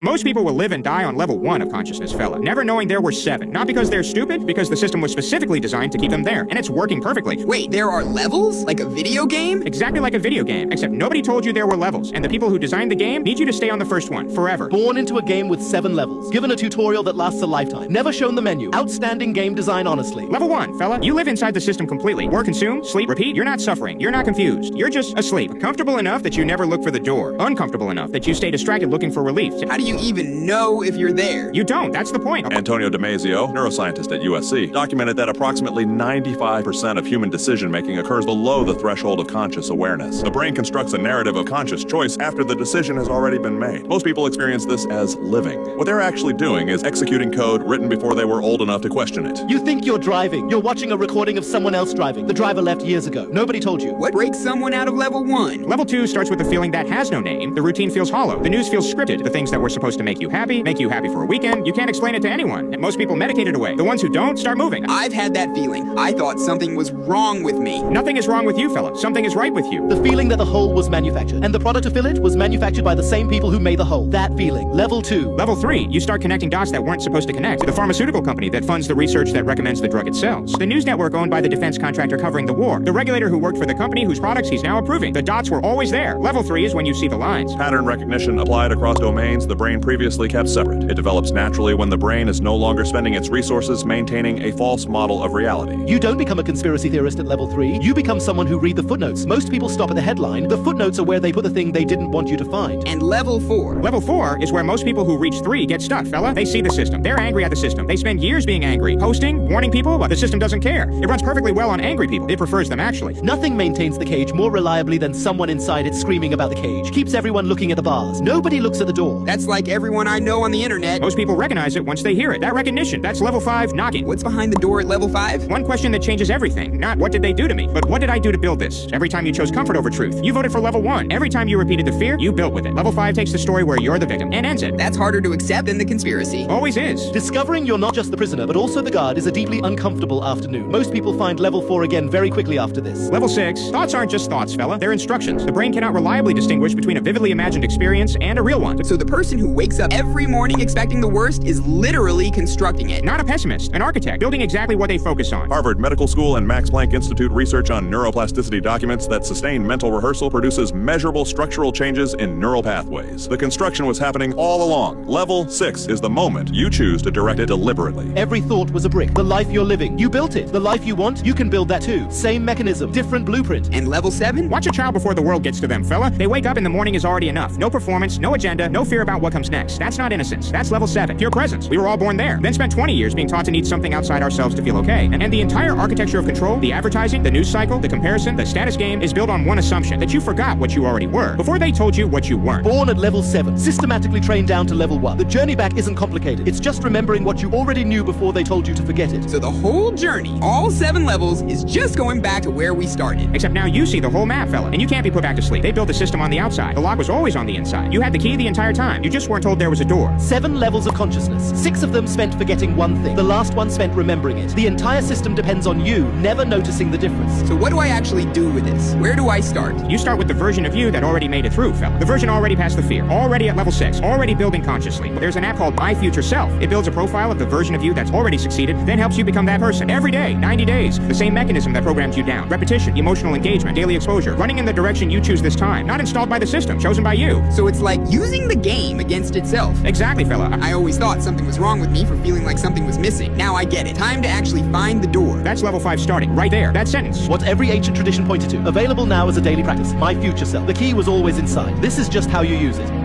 Most people will live and die on level 1 of consciousness, fella, never knowing there were 7. Not because they're stupid, because the system was specifically designed to keep them there, and it's working perfectly. Wait, there are levels? Like a video game? Exactly like a video game, except nobody told you there were levels, and the people who designed the game need you to stay on the first one, forever. Born into a game with 7 levels, given a tutorial that lasts a lifetime, never shown the menu, outstanding game design honestly. Level 1, fella, you live inside the system completely. Work, consume, sleep, repeat. You're not suffering, you're not confused, you're just asleep. Comfortable enough that you never look for the door. Uncomfortable enough that you stay distracted looking for relief. How do you even know if you're there? You don't, that's the point. Antonio Damasio, neuroscientist at USC, documented that approximately 95% of human decision-making occurs below the threshold of conscious awareness. The brain constructs a narrative of conscious choice after the decision has already been made. Most people experience this as living. What they're actually doing is executing code written before they were old enough to question it. You think you're driving. You're watching a recording of someone else driving. The driver left years ago. Nobody told you. What breaks someone out of level 1? Level 2 starts with a feeling that has no name. The routine feels hollow. The news feels scripted. The things that were supposed to make you happy for a weekend. You can't explain it to anyone. And most people medicate it away. The ones who don't start moving. I've had that feeling. I thought something was wrong with me. Nothing is wrong with you, fella. Something is right with you. The feeling that the whole was manufactured, and the product to fill it was manufactured by the same people who made the whole. That feeling. Level 2. Level 3, you start connecting dots that weren't supposed to connect. The pharmaceutical company that funds the research that recommends the drug it sells. The news network owned by the defense contractor covering the war. The regulator who worked for the company whose products he's now approving. The dots were always there. Level 3 is when you see the lines. Pattern recognition applied across domains the brain previously kept separate. It develops naturally when the brain is no longer spending its resources maintaining a false model of reality. You don't become a conspiracy theorist at level 3. You become someone who read the footnotes. Most people stop at the headline. The footnotes are where they put the thing they didn't want you to find. And level 4? Level 4 is where most people who reach 3 get stuck, fella. They see the system. They're angry at the system. They spend years being angry, posting, warning people, but the system doesn't care. It runs perfectly well on angry people. It prefers them, actually. Nothing maintains the cage more reliably than someone inside it screaming about the cage. Keeps everyone looking at the bars. Nobody looks at the door. That's like everyone I know on the internet. Most people recognize it once they hear it. That recognition, that's level 5 knocking. What's behind the door at level 5? One question that changes everything. Not what did they do to me, but what did I do to build this? Every time you chose comfort over truth, you voted for level 1. Every time you repeated the fear, you built with it. Level 5 takes the story where you're the victim and ends it. That's harder to accept than the conspiracy. Always is. Discovering you're not just the prisoner, but also the guard is a deeply uncomfortable afternoon. Most people find level 4 again very quickly after this. Level 6. Thoughts aren't just thoughts, fella. They're instructions. The brain cannot reliably distinguish between a vividly imagined experience and a real one. So the person who wakes up every morning expecting the worst is literally constructing it. Not a pessimist, an architect, building exactly what they focus on. Harvard Medical School and Max Planck Institute research on neuroplasticity documents that sustained mental rehearsal produces measurable structural changes in neural pathways. The construction was happening all along. Level 6 is the moment you choose to direct it deliberately. Every thought was a brick. The life you're living. You built it. The life you want, you can build that too. Same mechanism, different blueprint. And level 7? Watch a child before the world gets to them, fella. They wake up and the morning is already enough. No performance, no agenda, no fear about what comes next. That's not innocence. That's level 7. Pure presence. We were all born there. Then spent 20 years being taught to need something outside ourselves to feel okay. And the entire architecture of control, the advertising, the news cycle, the comparison, the status game is built on one assumption, that you forgot what you already were before they told you what you weren't. Born at level 7, systematically trained down to level 1. The journey back isn't complicated. It's just remembering what you already knew before they told you to forget it. So the whole journey, all 7 levels, is just going back to where we started. Except now you see the whole map, fella, and you can't be put back to sleep. They built the system on the outside. The lock was always on the inside. You had the key the entire time. You just weren't told there was a door. 7 levels of consciousness. 6 of them spent forgetting one thing. The last one spent remembering it. The entire system depends on you never noticing the difference. So what do I actually do with this? Where do I start? You start with the version of you that already made it through, fella. The version already passed the fear. Already at level 6. Already building consciously. There's an app called My Future Self. It builds a profile of the version of you that's already succeeded, then helps you become that person. Every day, 90 days. The same mechanism that programs you down. Repetition, emotional engagement, daily exposure. Running in the direction you choose this time. Not installed by the system, chosen by you. So it's like using the game against itself. Exactly, fella. I always thought something was wrong with me for feeling like something was missing. Now I get it. Time to actually find the door. That's level 5 starting. Right there. That sentence. What every ancient tradition pointed to. Available now as a daily practice. My Future Self. The key was always inside. This is just how you use it.